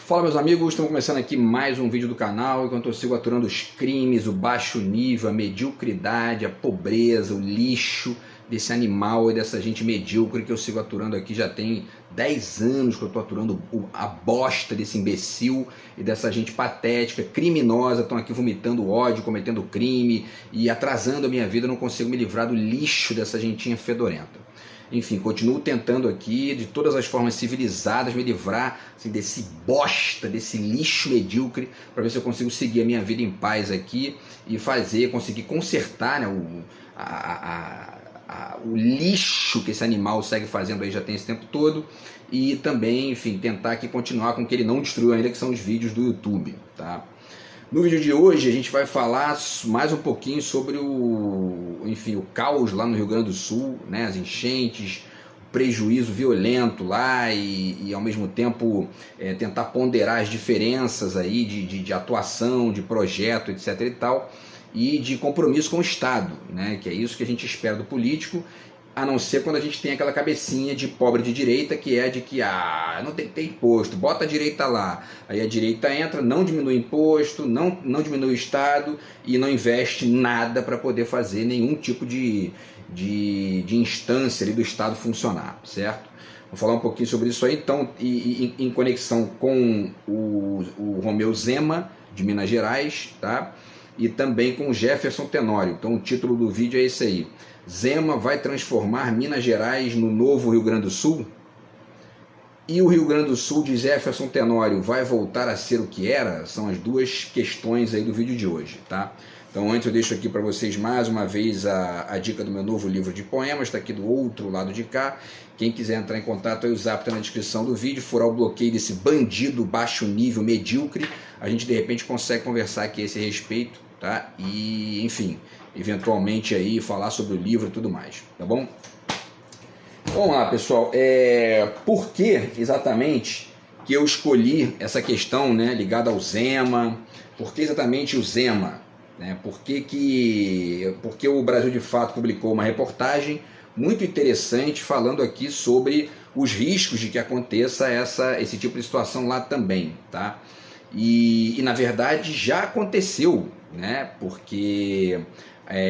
Fala meus amigos, estamos começando aqui mais um vídeo do canal, enquanto eu sigo aturando os crimes, o baixo nível, a mediocridade, a pobreza, o lixo desse animal e dessa gente medíocre que eu sigo aturando aqui. Já tem 10 anos que eu estou aturando a bosta desse imbecil e dessa gente patética, criminosa. Estão aqui vomitando ódio, cometendo crime e atrasando a minha vida. Eu não consigo me livrar do lixo dessa gentinha fedorenta. Enfim, continuo tentando aqui, de todas as formas civilizadas, me livrar assim, desse bosta, desse lixo medíocre, para ver se eu consigo seguir a minha vida em paz aqui e conseguir consertar, né, o lixo que esse animal segue fazendo aí já tem esse tempo todo, e também, enfim, tentar aqui continuar com o que ele não destruiu ainda, que são os vídeos do YouTube, tá? No vídeo de hoje a gente vai falar mais um pouquinho sobre o caos lá no Rio Grande do Sul, né, as enchentes, o prejuízo violento lá e ao mesmo tempo tentar ponderar as diferenças aí de atuação, de projeto, etc e tal, e de compromisso com o Estado, né, que é isso que a gente espera do político, a não ser quando a gente tem aquela cabecinha de pobre de direita, que é de que não tem que ter imposto, bota a direita lá. Aí a direita entra, não diminui imposto, não diminui o Estado e não investe nada para poder fazer nenhum tipo de instância ali do Estado funcionar, certo? Vou falar um pouquinho sobre isso aí, então, em conexão com o Romeu Zema, de Minas Gerais, tá? E também com o Jefferson Tenório. Então o título do vídeo é esse aí: Zema vai transformar Minas Gerais no novo Rio Grande do Sul? E o Rio Grande do Sul de Jefferson Tenório vai voltar a ser o que era? São as duas questões aí do vídeo de hoje, tá? Então antes eu deixo aqui para vocês mais uma vez a dica do meu novo livro de poemas, está aqui do outro lado de cá. Quem quiser entrar em contato aí, o zap está na descrição do vídeo, furar o bloqueio desse bandido baixo nível medíocre, a gente de repente consegue conversar aqui a esse respeito, tá? E enfim, eventualmente aí falar sobre o livro e tudo mais, tá bom? Vamos lá, pessoal, por que exatamente que eu escolhi essa questão, né, ligada ao Zema? Por que exatamente o Zema? Né? Porque o Brasil de Fato publicou uma reportagem muito interessante falando aqui sobre os riscos de que aconteça esse tipo de situação lá também, tá? E na verdade já aconteceu, né? Porque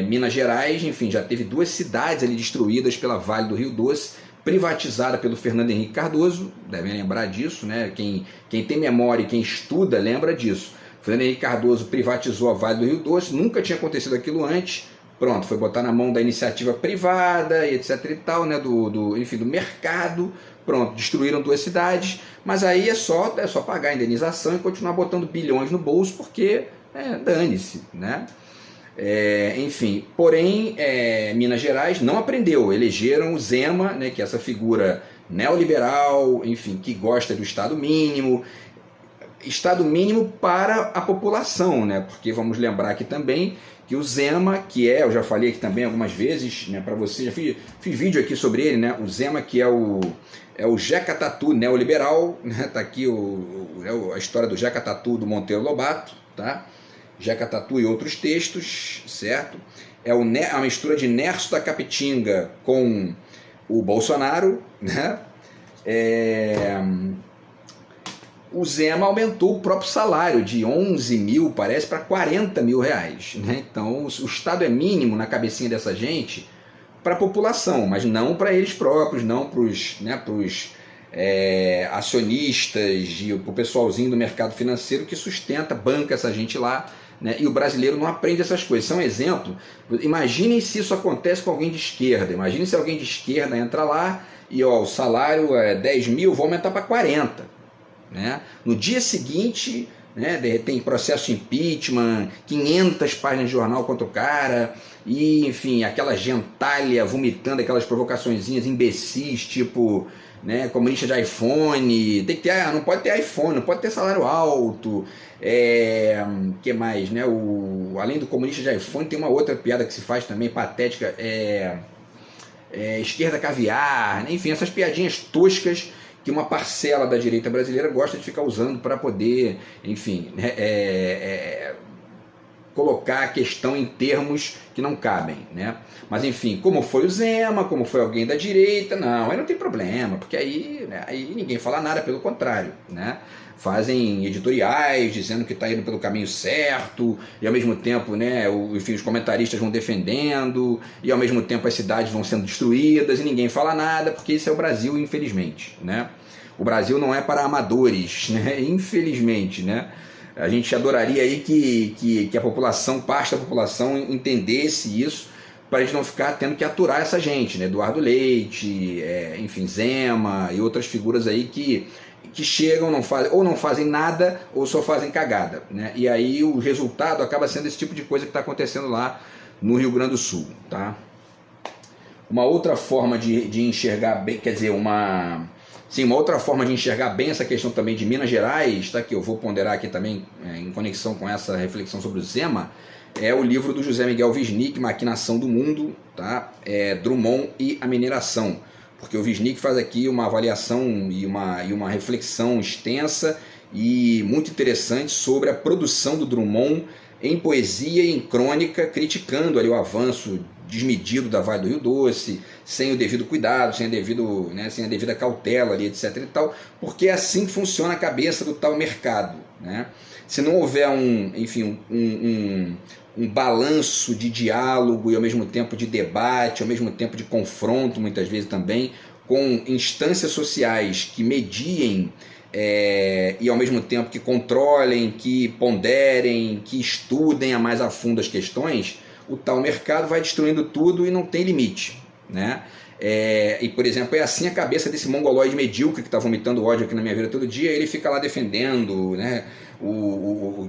Minas Gerais, enfim, já teve duas cidades ali destruídas pela Vale do Rio Doce, privatizada pelo Fernando Henrique Cardoso, devem lembrar disso, né? Quem tem memória e quem estuda lembra disso. Fernando Henrique Cardoso privatizou a Vale do Rio Doce, nunca tinha acontecido aquilo antes, pronto, foi botar na mão da iniciativa privada, etc e tal, né? do mercado. Pronto, destruíram duas cidades, mas aí é só pagar a indenização e continuar botando bilhões no bolso, porque dane-se, né? Enfim, porém, Minas Gerais não aprendeu, elegeram o Zema, né, que é essa figura neoliberal, enfim, que gosta do Estado mínimo para a população, né? Porque vamos lembrar aqui também que o Zema, eu já falei aqui também algumas vezes, né, para você, já fiz vídeo aqui sobre ele, né? O Zema, que é o Jeca Tatu neoliberal, né? Tá aqui a história do Jeca Tatu do Monteiro Lobato, tá? Jeca Tatu e outros textos, certo? É a mistura de Nerso da Capitinga com o Bolsonaro, né? O Zema aumentou o próprio salário de 11 mil, parece, para 40 mil reais, né? Então o Estado é mínimo na cabecinha dessa gente para a população, mas não para eles próprios, não para os acionistas e para o pessoalzinho do mercado financeiro que sustenta, banca essa gente lá, né? E o brasileiro não aprende essas coisas. São exemplo. Imaginem se isso acontece com alguém de esquerda. Imaginem se alguém de esquerda entra lá e o salário é 10 mil, vou aumentar para 40. Né? No dia seguinte, né, tem processo de impeachment, 500 páginas de jornal contra o cara, e enfim, aquela gentalha vomitando aquelas provocaçõezinhas imbecis, tipo, né, comunista de iPhone, tem que ter, não pode ter iPhone, não pode ter salário alto, que mais, né? Além do comunista de iPhone, tem uma outra piada que se faz também, patética, esquerda caviar, né? Enfim, essas piadinhas toscas que uma parcela da direita brasileira gosta de ficar usando para poder, enfim, colocar a questão em termos que não cabem, né? Mas enfim, como foi o Zema, como foi alguém da direita, não, aí não tem problema, porque aí, né, aí ninguém fala nada, pelo contrário, né? Fazem editoriais dizendo que está indo pelo caminho certo, e ao mesmo tempo, né, enfim, os comentaristas vão defendendo, e ao mesmo tempo as cidades vão sendo destruídas, e ninguém fala nada, porque isso é o Brasil, infelizmente, né? O Brasil não é para amadores, né? Infelizmente, né? A gente adoraria aí que a população, parte da população entendesse isso, para a gente não ficar tendo que aturar essa gente, né? Eduardo Leite, enfim, Zema e outras figuras aí que chegam, ou não fazem nada, ou só fazem cagada, né? E aí o resultado acaba sendo esse tipo de coisa que está acontecendo lá no Rio Grande do Sul, tá? Uma outra forma de enxergar bem, quer dizer, uma outra forma de enxergar bem essa questão também de Minas Gerais, tá? Que eu vou ponderar aqui também em conexão com essa reflexão sobre o Zema, é o livro do José Miguel Wisnik, Maquinação do Mundo, tá? Drummond e a Mineração. Porque o Wisnik faz aqui uma avaliação e uma reflexão extensa e muito interessante sobre a produção do Drummond em poesia e em crônica, criticando ali o avanço desmedido da Vale do Rio Doce, sem o devido cuidado, sem a devida cautela ali, etc. e tal, porque é assim que funciona a cabeça do tal mercado, né? Se não houver um balanço de diálogo e ao mesmo tempo de debate, ao mesmo tempo de confronto, muitas vezes também, com instâncias sociais que mediem e ao mesmo tempo que controlem, que ponderem, que estudem a mais a fundo as questões, o tal mercado vai destruindo tudo e não tem limite, né? E, por exemplo, é assim a cabeça desse mongoloide medíocre que está vomitando ódio aqui na minha vida todo dia. Ele fica lá defendendo, né,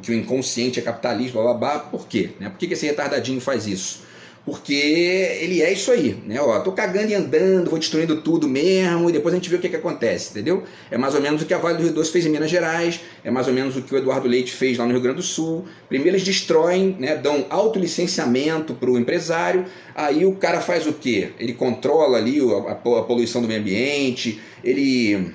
que o inconsciente é capitalismo, blá blá blá. Por quê? Por que esse retardadinho faz isso? Porque ele é isso aí, né? Ó, tô cagando e andando, vou destruindo tudo mesmo, e depois a gente vê o que acontece, entendeu? É mais ou menos o que a Vale do Rio Doce fez em Minas Gerais, é mais ou menos o que o Eduardo Leite fez lá no Rio Grande do Sul. Primeiro eles destroem, né, dão autolicenciamento para o empresário, aí o cara faz o quê? Ele controla ali a poluição do meio ambiente, ele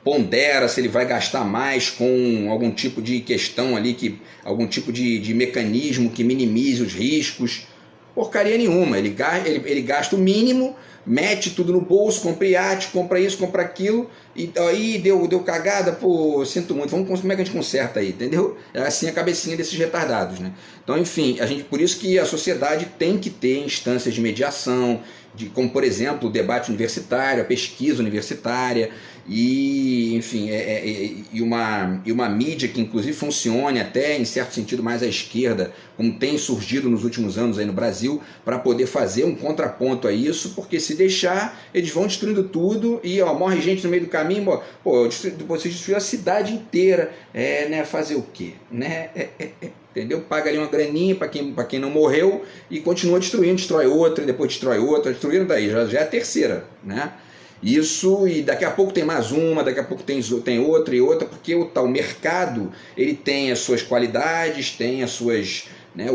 pondera se ele vai gastar mais com algum tipo de questão ali, algum tipo de mecanismo que minimize os riscos. Porcaria nenhuma, ele gasta o mínimo, mete tudo no bolso, compra iate, compra isso, compra aquilo, e aí deu cagada, pô, sinto muito, como é que a gente conserta aí, entendeu? É assim a cabecinha desses retardados, né? Então, enfim, por isso que a sociedade tem que ter instâncias de mediação, como por exemplo o debate universitário, a pesquisa universitária, e enfim, e uma mídia que inclusive funcione até em certo sentido mais à esquerda, como tem surgido nos últimos anos aí no Brasil, para poder fazer um contraponto a isso, porque se deixar, eles vão destruindo tudo e morre gente no meio do caminho, você destruiu a cidade inteira, né, fazer o quê? Né? Entendeu? Paga ali uma graninha para quem não morreu e continua destruindo, destrói outra, e depois destrói outra, destruindo daí, já é a terceira, né? Isso, e daqui a pouco tem mais uma, daqui a pouco tem outra e outra, porque o tal mercado, ele tem as suas qualidades, tem as suas, né,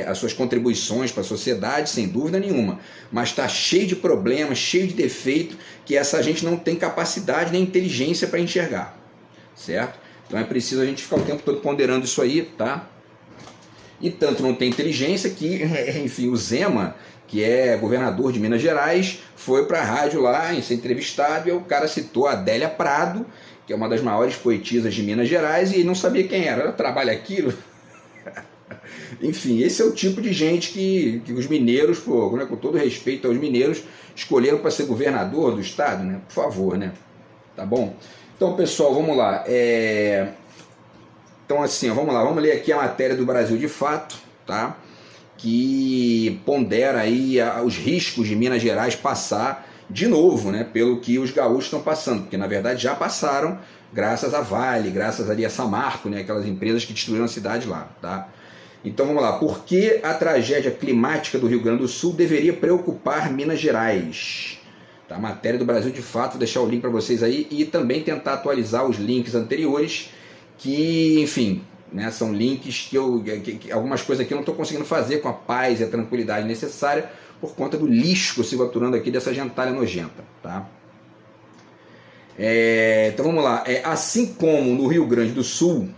as suas contribuições para a sociedade, sem dúvida nenhuma, mas está cheio de problemas, cheio de defeito, que essa gente não tem capacidade nem inteligência para enxergar, certo? Então é preciso a gente ficar o tempo todo ponderando isso aí, tá? E tanto não tem inteligência que, enfim, o Zema, que é governador de Minas Gerais, foi para a rádio lá em ser entrevistado, e o cara citou a Adélia Prado, que é uma das maiores poetisas de Minas Gerais, e não sabia quem era. Ela trabalha aquilo. Enfim, esse é o tipo de gente que os mineiros, pô, né, com todo respeito aos mineiros, escolheram para ser governador do estado, né? Por favor, né? Tá bom? Então, pessoal, vamos lá. Então, assim, vamos lá. Vamos ler aqui a matéria do Brasil de Fato, tá? Que pondera aí os riscos de Minas Gerais passar de novo, né? Pelo que os gaúchos estão passando, porque na verdade já passaram, graças a Vale, graças ali a Samarco, né? Aquelas empresas que destruíram a cidade lá, tá? Então vamos lá. Por que a tragédia climática do Rio Grande do Sul deveria preocupar Minas Gerais? Tá? Matéria do Brasil de Fato, vou deixar o link para vocês aí e também tentar atualizar os links anteriores, que, enfim, né, são links que algumas coisas aqui eu não estou conseguindo fazer com a paz e a tranquilidade necessária por conta do lixo que eu sigo aturando aqui dessa gentalha nojenta, tá? Então vamos lá. Assim como no Rio Grande do Sul,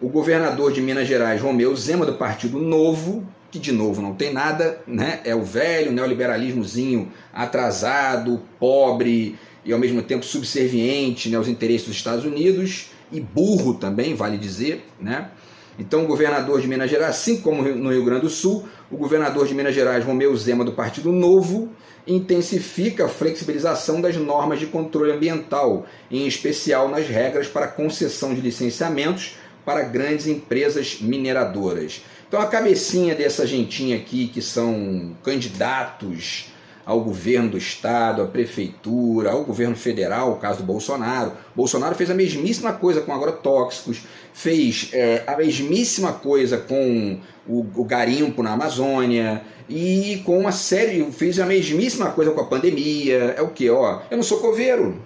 o governador de Minas Gerais, Romeu Zema, do Partido Novo, que de novo não tem nada, né? É o velho neoliberalismozinho atrasado, pobre e ao mesmo tempo subserviente, né, aos interesses dos Estados Unidos, e burro também, vale dizer, né? Então o governador de Minas Gerais, assim como no Rio Grande do Sul, o governador de Minas Gerais, Romeu Zema, do Partido Novo, intensifica a flexibilização das normas de controle ambiental, em especial nas regras para concessão de licenciamentos para grandes empresas mineradoras. Então a cabecinha dessa gentinha aqui, que são candidatos ao governo do estado, à prefeitura, ao governo federal, o caso do Bolsonaro. Bolsonaro fez a mesmíssima coisa com agrotóxicos, fez a mesmíssima coisa com o garimpo na Amazônia e com uma série, fez a mesmíssima coisa com a pandemia. É o que? Eu não sou coveiro,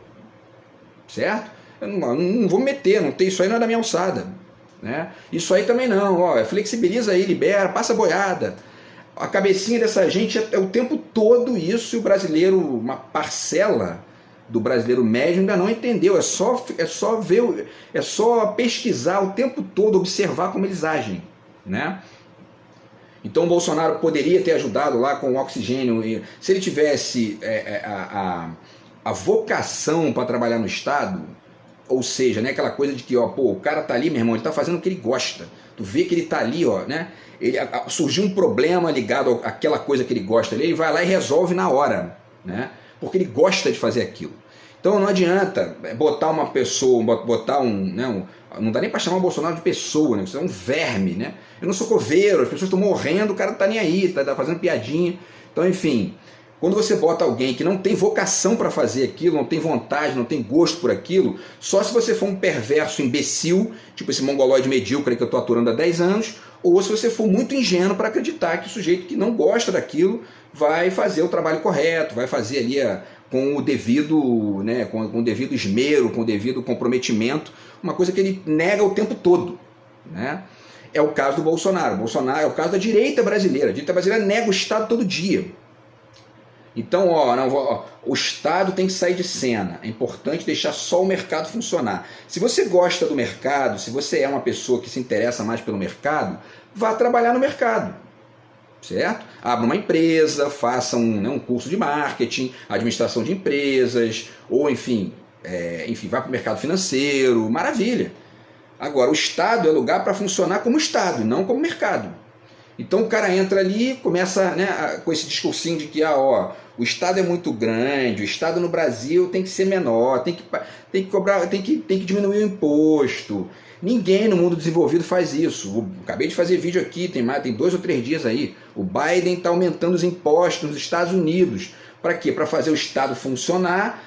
certo? Eu não vou me meter, não tem, isso aí não é da minha alçada, né? Isso aí também não, flexibiliza aí, libera, passa boiada. A cabecinha dessa gente é o tempo todo isso, e o brasileiro, uma parcela do brasileiro médio ainda não entendeu. É só ver, é só pesquisar o tempo todo, observar como eles agem, né? Então o Bolsonaro poderia ter ajudado lá com o oxigênio, se ele tivesse a vocação para trabalhar no Estado, ou seja, né, aquela coisa de que o cara tá ali, meu irmão, ele tá fazendo o que ele gosta. Tu vê que ele tá ali, né? Surgiu um problema ligado àquela coisa que ele gosta, ele vai lá e resolve na hora, né? Porque ele gosta de fazer aquilo. Então não adianta botar uma pessoa, botar não dá nem para chamar o Bolsonaro de pessoa, né? Você é um verme, né? Eu não sou coveiro, as pessoas estão morrendo, o cara tá nem aí, tá fazendo piadinha. Então, enfim, quando você bota alguém que não tem vocação para fazer aquilo, não tem vontade, não tem gosto por aquilo, só se você for um perverso imbecil, tipo esse mongoloide medíocre que eu estou aturando há 10 anos, ou se você for muito ingênuo para acreditar que o sujeito que não gosta daquilo vai fazer o trabalho correto, vai fazer ali com o devido, né, com o devido esmero, com o devido comprometimento, uma coisa que ele nega o tempo todo, né? É o caso do Bolsonaro. Bolsonaro é o caso da direita brasileira. A direita brasileira nega o Estado todo dia. Então, o Estado tem que sair de cena. É importante deixar só o mercado funcionar. Se você gosta do mercado, se você é uma pessoa que se interessa mais pelo mercado, vá trabalhar no mercado, certo? Abra uma empresa, faça um curso de marketing, administração de empresas, ou enfim, vá para o mercado financeiro, maravilha. Agora, o Estado é lugar para funcionar como Estado, não como mercado. Então o cara entra ali, começa, né, com esse discursinho de que o Estado é muito grande, o Estado no Brasil tem que ser menor, tem que cobrar, tem que diminuir o imposto. Ninguém no mundo desenvolvido faz isso. Acabei de fazer vídeo aqui, tem 2 ou 3 dias aí. O Biden está aumentando os impostos nos Estados Unidos. Para quê? Para fazer o Estado funcionar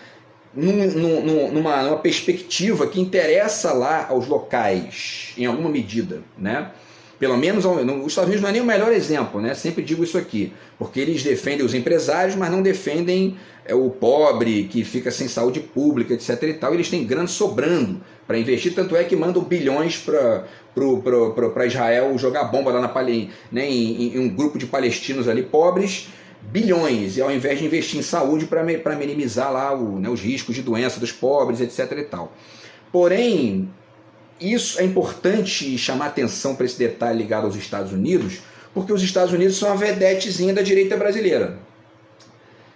numa perspectiva que interessa lá aos locais, em alguma medida, né? Pelo menos os Estados Unidos não é nem o melhor exemplo, né? Sempre digo isso aqui, porque eles defendem os empresários, mas não defendem o pobre que fica sem saúde pública, etc. e tal. Eles têm grana sobrando para investir, tanto é que mandam bilhões para Israel jogar bomba lá né, em um grupo de palestinos ali pobres, bilhões, e ao invés de investir em saúde para minimizar lá os riscos de doença dos pobres, etc. e tal. Porém, isso é importante chamar atenção para esse detalhe ligado aos Estados Unidos, porque os Estados Unidos são a vedetezinha da direita brasileira.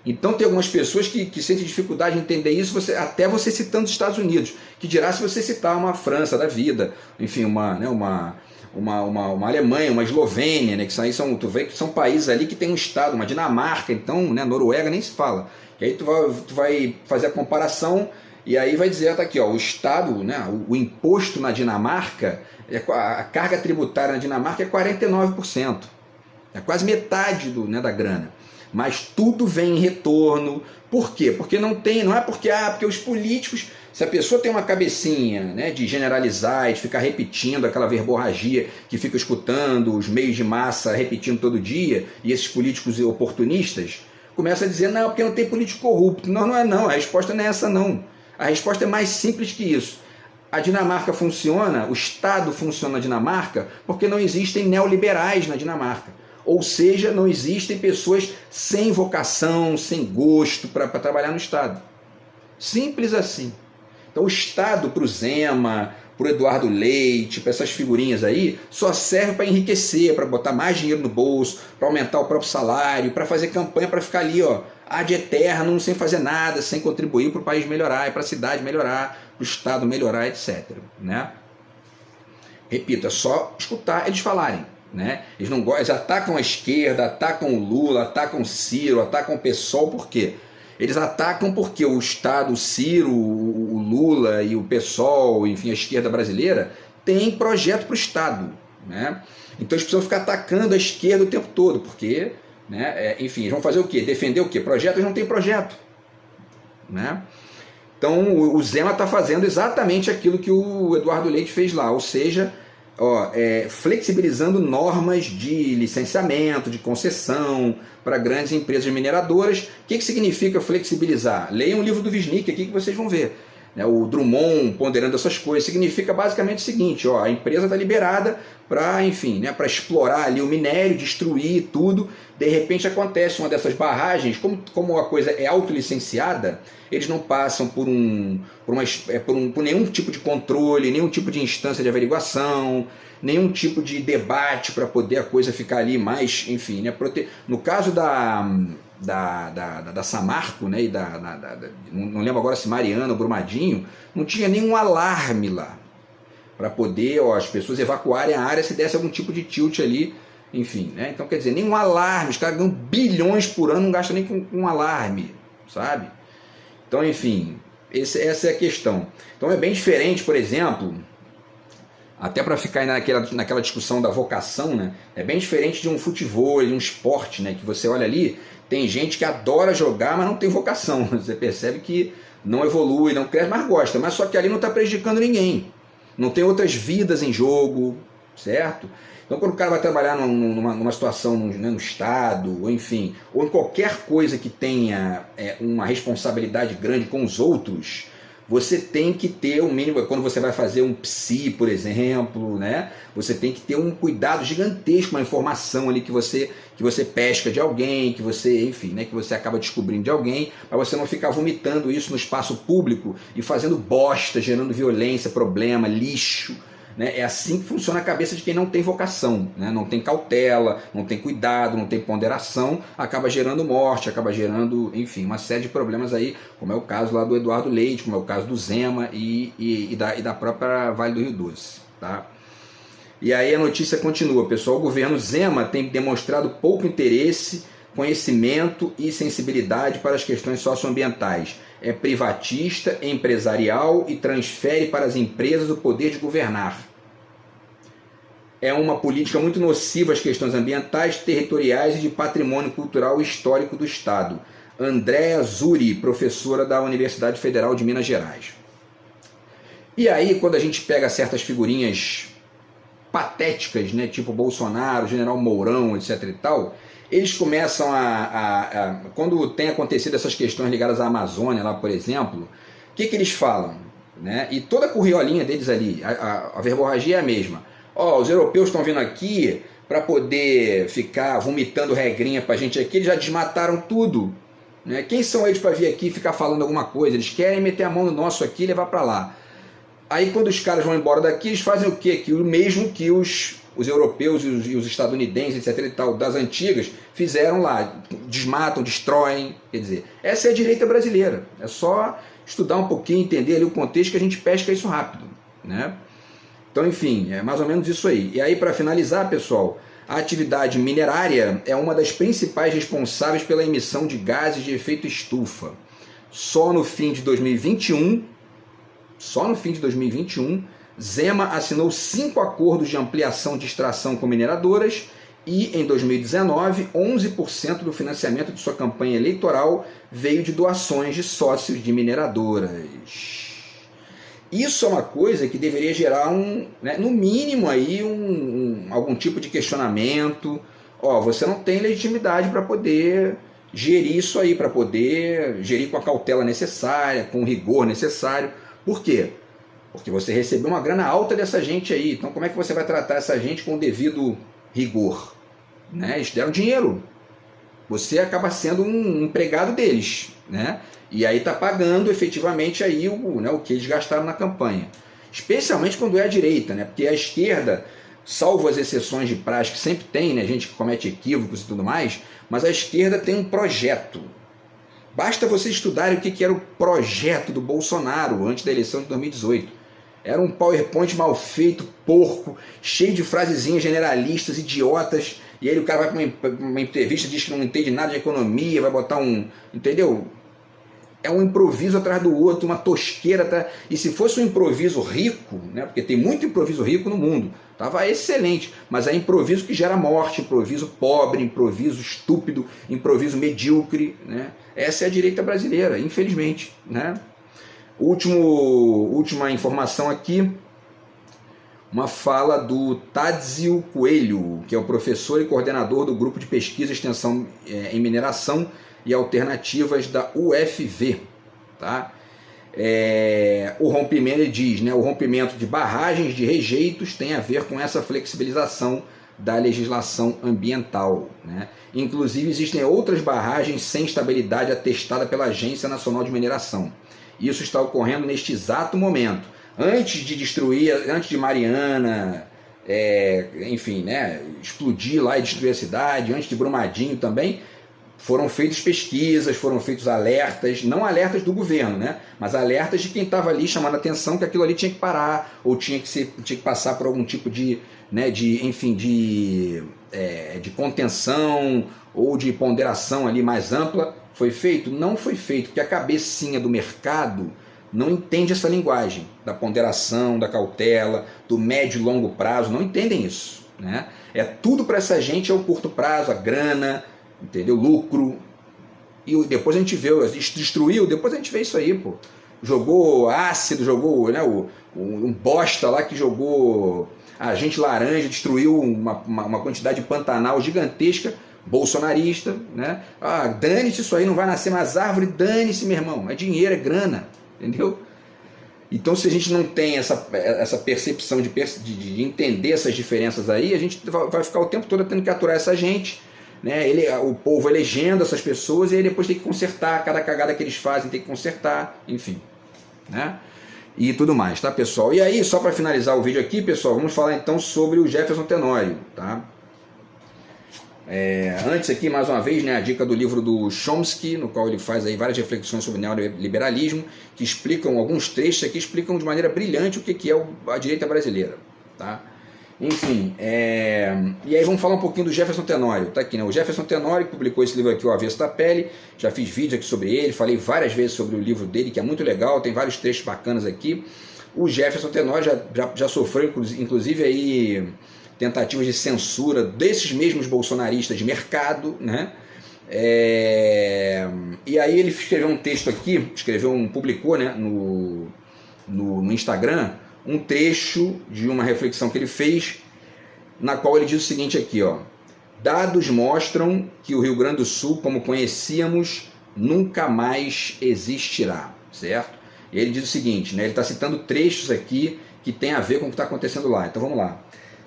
Então tem algumas pessoas que sentem dificuldade de entender isso, até você citando os Estados Unidos, que dirá se você citar uma França da vida, enfim, uma Alemanha, uma Eslovênia, né, tu vê que são países ali que tem um Estado, uma Dinamarca, então, né, Noruega nem se fala. E aí tu vai fazer a comparação. E aí vai dizer, tá aqui, o Estado, né, o imposto na Dinamarca, a carga tributária na Dinamarca é 49%. É quase metade da grana. Mas tudo vem em retorno. Por quê? Porque não é porque os políticos, se a pessoa tem uma cabecinha, né, de generalizar e de ficar repetindo aquela verborragia que fica escutando os meios de massa repetindo todo dia, e esses políticos oportunistas, começa a dizer, não, porque não tem político corrupto. Não é não, a resposta não é essa não. A resposta é mais simples que isso. A Dinamarca funciona, o Estado funciona na Dinamarca porque não existem neoliberais na Dinamarca. Ou seja, não existem pessoas sem vocação, sem gosto para trabalhar no Estado. Simples assim. Então o Estado para o Zema, pro Eduardo Leite, para essas figurinhas aí, só serve para enriquecer, para botar mais dinheiro no bolso, para aumentar o próprio salário, para fazer campanha, para ficar ali, ó, ad eterno, sem fazer nada, sem contribuir para o país melhorar, para a cidade melhorar, para o estado melhorar, etc. Né? Repito, é só escutar eles falarem. Né? Eles não gostam, eles atacam a esquerda, atacam o Lula, atacam o Ciro, atacam o PSOL, por quê? Eles atacam porque o Estado, o Ciro, o Lula e o PSOL, enfim, a esquerda brasileira, tem projeto para o Estado. Né? Então eles precisam ficar atacando a esquerda o tempo todo, porque, né, enfim, eles vão fazer o quê? Defender o quê? Projeto? Eles não têm projeto. Né? Então o Zema está fazendo exatamente aquilo que o Eduardo Leite fez lá, ou seja, flexibilizando normas de licenciamento, de concessão para grandes empresas mineradoras. O que significa flexibilizar? Leiam o livro do Wisnik aqui que vocês vão ver. O Drummond ponderando essas coisas. Significa basicamente o seguinte, a empresa está liberada para, enfim, né, para explorar ali o minério, destruir tudo. De repente acontece uma dessas barragens, como a coisa é autolicenciada, eles não passam por nenhum tipo de controle, nenhum tipo de instância de averiguação, nenhum tipo de debate para poder a coisa ficar ali mais, enfim, né, no caso da Samarco, né, e não lembro agora se Mariana ou Brumadinho, não tinha nenhum alarme lá para poder as pessoas evacuarem a área se desse algum tipo de tilt ali, enfim, né? Então quer dizer, nenhum alarme, os caras ganham bilhões por ano, não gastam nem com um alarme, sabe? Então, enfim, essa é a questão. Então é bem diferente, por exemplo, até para ficar naquela discussão da vocação, né? É bem diferente de um futebol, de um esporte, né? Que você olha ali, tem gente que adora jogar, mas não tem vocação. Você percebe que não evolui, não cresce, mas gosta. Mas só que ali não está prejudicando ninguém. Não tem outras vidas em jogo, certo? Então quando o cara vai trabalhar numa situação no Estado, ou enfim, ou em qualquer coisa que tenha uma responsabilidade grande com os outros, você tem que ter um mínimo, quando você vai fazer um psi, por exemplo, né? Você tem que ter um cuidado gigantesco, uma informação ali que você pesca de alguém, que você, enfim, né, que você acaba descobrindo de alguém, para você não ficar vomitando isso no espaço público e fazendo bosta, gerando violência, problema, lixo. Né? É assim que funciona a cabeça de quem não tem vocação, né? Não tem cautela, não tem cuidado, não tem ponderação, acaba gerando morte, acaba gerando, enfim, uma série de problemas aí, como é o caso lá do Eduardo Leite, como é o caso do Zema e da própria Vale do Rio Doce. Tá? E aí a notícia continua, pessoal, o governo Zema tem demonstrado pouco interesse, conhecimento e sensibilidade para as questões socioambientais. É privatista, empresarial e transfere para as empresas o poder de governar. É uma política muito nociva às questões ambientais, territoriais e de patrimônio cultural e histórico do Estado. Andréa Zuri, professora da Universidade Federal de Minas Gerais. E aí, quando a gente pega certas figurinhas patéticas, né, tipo Bolsonaro, General Mourão, etc. e tal, eles começam quando tem acontecido essas questões ligadas à Amazônia, lá por exemplo, o que eles falam? Né? E toda a curriolinha deles ali, a verborragia é a mesma. Os europeus estão vindo aqui para poder ficar vomitando regrinha para a gente aqui, eles já desmataram tudo. Né? Quem são eles para vir aqui ficar falando alguma coisa? Eles querem meter a mão no nosso aqui e levar para lá. Aí quando os caras vão embora daqui, eles fazem o quê? O mesmo que os europeus e os estadunidenses, etc. e tal, das antigas, fizeram lá. Desmatam, destroem. Quer dizer, essa é a direita brasileira. É só estudar um pouquinho, entender ali o contexto que a gente pesca isso rápido. Né? Então, enfim, é mais ou menos isso aí. E aí, para finalizar, pessoal, a atividade minerária é uma das principais responsáveis pela emissão de gases de efeito estufa. Só no fim de 2021, Zema assinou 5 acordos de ampliação de extração com mineradoras e, em 2019, 11% do financiamento de sua campanha eleitoral veio de doações de sócios de mineradoras. Isso é uma coisa que deveria gerar no mínimo aí algum tipo de questionamento. Você não tem legitimidade para poder gerir isso aí, para poder gerir com a cautela necessária, com o rigor necessário. Por quê? Porque você recebeu uma grana alta dessa gente aí. Então como é que você vai tratar essa gente com o devido rigor? Né? Eles deram dinheiro. Você acaba sendo um empregado deles. Né? E aí está pagando efetivamente aí o que eles gastaram na campanha. especialmente quando é a direita, né? Porque a esquerda, salvo as exceções de praxe que sempre tem, né? Gente que comete equívocos e tudo mais, mas a esquerda tem um projeto. Basta vocês estudarem o que era o projeto do Bolsonaro antes da eleição de 2018. Era um PowerPoint mal feito, porco, cheio de frasezinhas generalistas, idiotas, e aí o cara vai para uma entrevista, diz que não entende nada de economia, vai botar um... Entendeu? É um improviso atrás do outro, uma tosqueira atrás... E se fosse um improviso rico, né, porque tem muito improviso rico no mundo, estava excelente, mas é improviso que gera morte, improviso pobre, improviso estúpido, improviso medíocre, né? Essa é a direita brasileira, infelizmente, né? Última informação aqui, uma fala do Tádzio Coelho, que é o professor e coordenador do grupo de pesquisa e extensão em mineração e alternativas da UFV. Tá? O rompimento, ele diz, né, o rompimento de barragens de rejeitos tem a ver com essa flexibilização da legislação ambiental, né? Inclusive existem outras barragens sem estabilidade atestada pela Agência Nacional de Mineração. Isso está ocorrendo neste exato momento. Antes de destruir, antes de Mariana, enfim, né, explodir lá e destruir a cidade, antes de Brumadinho também, foram feitas pesquisas, foram feitos alertas, não alertas do governo, né, mas alertas de quem estava ali chamando a atenção que aquilo ali tinha que parar, ou tinha que passar por algum tipo de, né, de contenção ou de ponderação ali mais ampla. Foi feito? Não foi feito, porque a cabecinha do mercado não entende essa linguagem da ponderação, da cautela, do médio e longo prazo, não entendem isso, né? É tudo para essa gente, é o curto prazo, a grana, entendeu? Lucro. E depois a gente vê, destruiu, depois a gente vê isso aí, pô. Jogou ácido, jogou, né, um bosta lá que jogou agente laranja, destruiu uma quantidade de Pantanal gigantesca, bolsonarista, né? Ah, dane-se isso aí, não vai nascer mais árvore, dane-se, meu irmão, é dinheiro, é grana, entendeu? Então, se a gente não tem essa percepção de entender essas diferenças aí, a gente vai ficar o tempo todo tendo que aturar essa gente, né? O povo elegendo essas pessoas e aí depois tem que consertar, cada cagada que eles fazem tem que consertar, enfim, né? E tudo mais, tá, pessoal? E aí, só para finalizar o vídeo aqui, pessoal, vamos falar então sobre o Jefferson Tenório, tá? Antes aqui, mais uma vez, né, a dica do livro do Chomsky, no qual ele faz aí várias reflexões sobre neoliberalismo, que explicam, alguns trechos aqui explicam de maneira brilhante o que é a direita brasileira, tá? Enfim, e aí vamos falar um pouquinho do Jefferson Tenório, tá aqui, né? O Jefferson Tenório publicou esse livro aqui, O Avesso da Pele, já fiz vídeo aqui sobre ele, falei várias vezes sobre o livro dele, que é muito legal, tem vários trechos bacanas aqui. O Jefferson Tenório já sofreu, inclusive, aí tentativas de censura desses mesmos bolsonaristas de mercado, né? E aí ele escreveu um texto aqui, publicou, né, no Instagram, um trecho de uma reflexão que ele fez, na qual ele diz o seguinte aqui, ó: dados mostram que o Rio Grande do Sul, como conhecíamos, nunca mais existirá, certo? E ele diz o seguinte, né, ele está citando trechos aqui que tem a ver com o que está acontecendo lá, então vamos lá.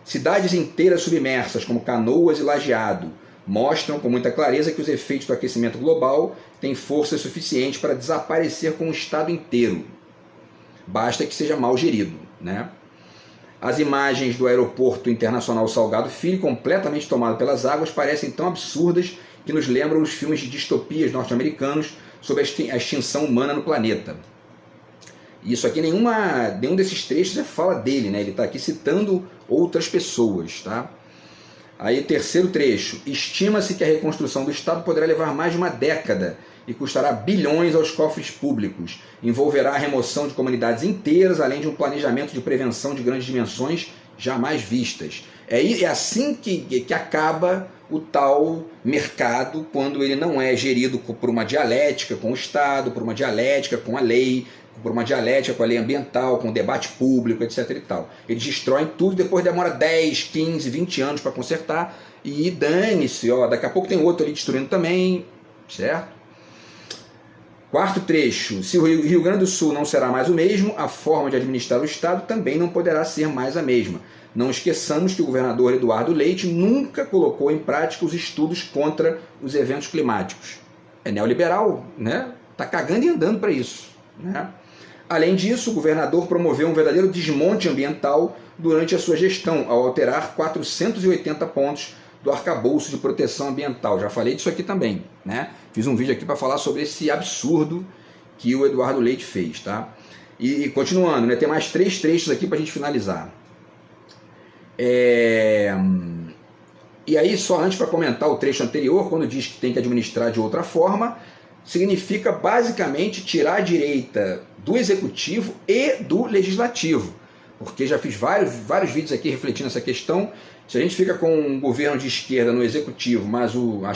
Cidades inteiras submersas, como Canoas e Lajeado, mostram com muita clareza que os efeitos do aquecimento global têm força suficiente para desaparecer com o estado inteiro. Basta que seja mal gerido, né? As imagens do aeroporto internacional Salgado Filho, completamente tomado pelas águas, parecem tão absurdas que nos lembram os filmes de distopias norte-americanos sobre a extinção humana no planeta. Isso aqui, nenhum desses trechos é fala dele, né? Ele está aqui citando outras pessoas, tá? Aí, terceiro trecho. Estima-se que a reconstrução do Estado poderá levar mais de uma década e custará bilhões aos cofres públicos. Envolverá a remoção de comunidades inteiras, além de um planejamento de prevenção de grandes dimensões jamais vistas. É assim que acaba o tal mercado, quando ele não é gerido por uma dialética com o Estado, por uma dialética com a lei, por uma dialética com a lei ambiental, com o debate público, etc. e tal. Eles destroem tudo, depois demora 10, 15, 20 anos para consertar, e dane-se, ó, daqui a pouco tem outro ali destruindo também, certo? Quarto trecho. Se o Rio Grande do Sul não será mais o mesmo, a forma de administrar o Estado também não poderá ser mais a mesma. Não esqueçamos que o governador Eduardo Leite nunca colocou em prática os estudos contra os eventos climáticos. É neoliberal, né? Tá cagando e andando para isso, né? Além disso, o governador promoveu um verdadeiro desmonte ambiental durante a sua gestão, ao alterar 480 pontos do arcabouço de proteção ambiental. Já falei disso aqui também, né? Fiz um vídeo aqui para falar sobre esse absurdo que o Eduardo Leite fez, tá? E continuando, né? Tem mais 3 trechos aqui para a gente finalizar. E aí, só antes para comentar o trecho anterior, quando diz que tem que administrar de outra forma, significa basicamente tirar a direita do executivo e do legislativo. Porque já fiz vários vídeos aqui refletindo essa questão. Se a gente fica com um governo de esquerda no executivo, mas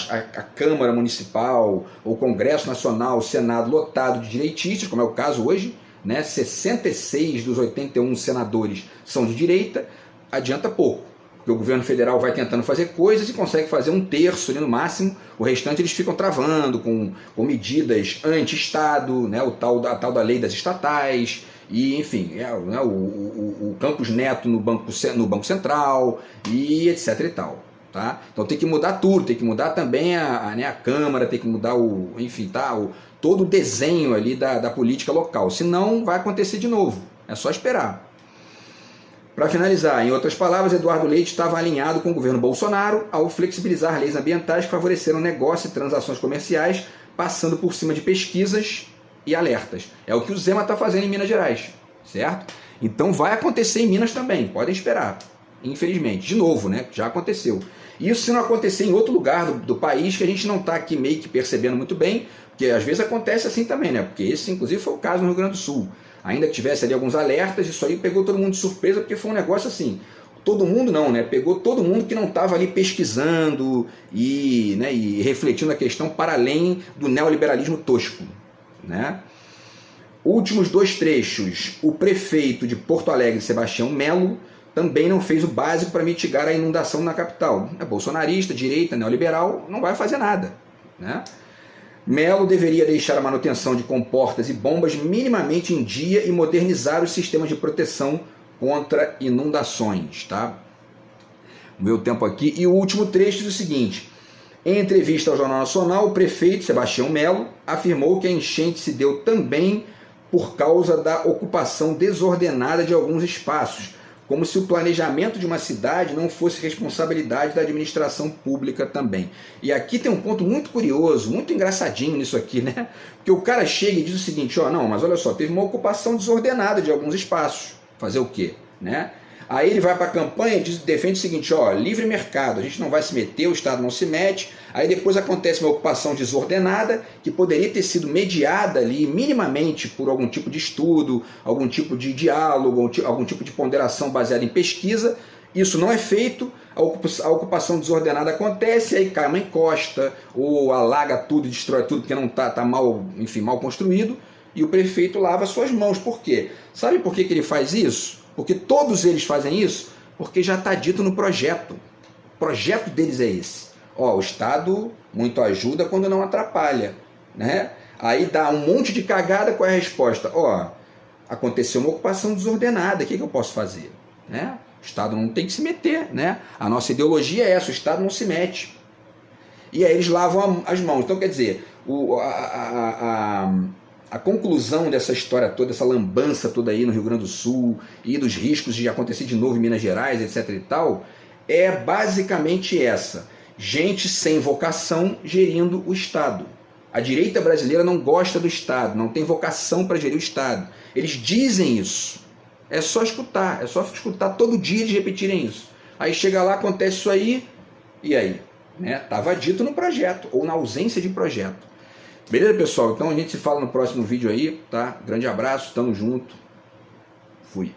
a Câmara Municipal, o Congresso Nacional, o Senado lotado de direitistas, como é o caso hoje, né, 66 dos 81 senadores são de direita, adianta pouco. Porque o governo federal vai tentando fazer coisas e consegue fazer 1/3 ali no máximo, o restante eles ficam travando com medidas anti-Estado, né, a tal da lei das estatais, e enfim, o Campos Neto no Banco Central, e etc e tal. Tá? Então tem que mudar tudo, tem que mudar também a Câmara, tem que mudar todo o desenho ali da política local, senão vai acontecer de novo, é só esperar. Para finalizar, em outras palavras, Eduardo Leite estava alinhado com o governo Bolsonaro ao flexibilizar leis ambientais que favoreceram negócios e transações comerciais, passando por cima de pesquisas e alertas. É o que o Zema está fazendo em Minas Gerais, certo? Então vai acontecer em Minas também, podem esperar, infelizmente. De novo, né? Já aconteceu. Isso se não acontecer em outro lugar do país, que a gente não está aqui meio que percebendo muito bem, porque às vezes acontece assim também, né? Porque esse, inclusive, foi o caso no Rio Grande do Sul. Ainda que tivesse ali alguns alertas, isso aí pegou todo mundo de surpresa, porque foi um negócio assim, todo mundo não, né? Pegou todo mundo que não estava ali pesquisando e refletindo a questão para além do neoliberalismo tosco, né? Últimos 2 trechos. O prefeito de Porto Alegre, Sebastião Melo, também não fez o básico para mitigar a inundação na capital. É bolsonarista, direita, neoliberal, não vai fazer nada, né? Melo deveria deixar a manutenção de comportas e bombas minimamente em dia e modernizar os sistemas de proteção contra inundações. Tá? Meu tempo aqui. E o último trecho diz o seguinte: em entrevista ao Jornal Nacional, o prefeito Sebastião Melo afirmou que a enchente se deu também por causa da ocupação desordenada de alguns espaços, como se o planejamento de uma cidade não fosse responsabilidade da administração pública também. E aqui tem um ponto muito curioso, muito engraçadinho nisso aqui, né? Porque o cara chega e diz o seguinte, não, mas olha só, teve uma ocupação desordenada de alguns espaços. Fazer o quê? Né? Aí ele vai para a campanha e defende o seguinte, livre mercado, a gente não vai se meter, o Estado não se mete. Aí depois acontece uma ocupação desordenada, que poderia ter sido mediada ali minimamente por algum tipo de estudo, algum tipo de diálogo, algum tipo de ponderação baseada em pesquisa. Isso não é feito, a ocupação desordenada acontece, aí cai uma encosta, ou alaga tudo e destrói tudo porque não está mal construído, e o prefeito lava suas mãos. Por quê? Sabe por que ele faz isso? Porque todos eles fazem isso porque já está dito no projeto. O projeto deles é esse. O Estado muito ajuda quando não atrapalha, né? Aí dá um monte de cagada, qual é a resposta? Aconteceu uma ocupação desordenada, o que eu posso fazer? Né? O Estado não tem que se meter, né? A nossa ideologia é essa, o Estado não se mete. E aí eles lavam as mãos. Então, quer dizer, a conclusão dessa história toda, essa lambança toda aí no Rio Grande do Sul e dos riscos de acontecer de novo em Minas Gerais, etc e tal, é basicamente essa: gente sem vocação gerindo o Estado. A direita brasileira não gosta do Estado, não tem vocação para gerir o Estado. Eles dizem isso. É só escutar todo dia eles repetirem isso. Aí chega lá, acontece isso aí, e aí? Estava dito no projeto, ou na ausência de projeto. Beleza, pessoal? Então a gente se fala no próximo vídeo aí, tá? Grande abraço, tamo junto. Fui.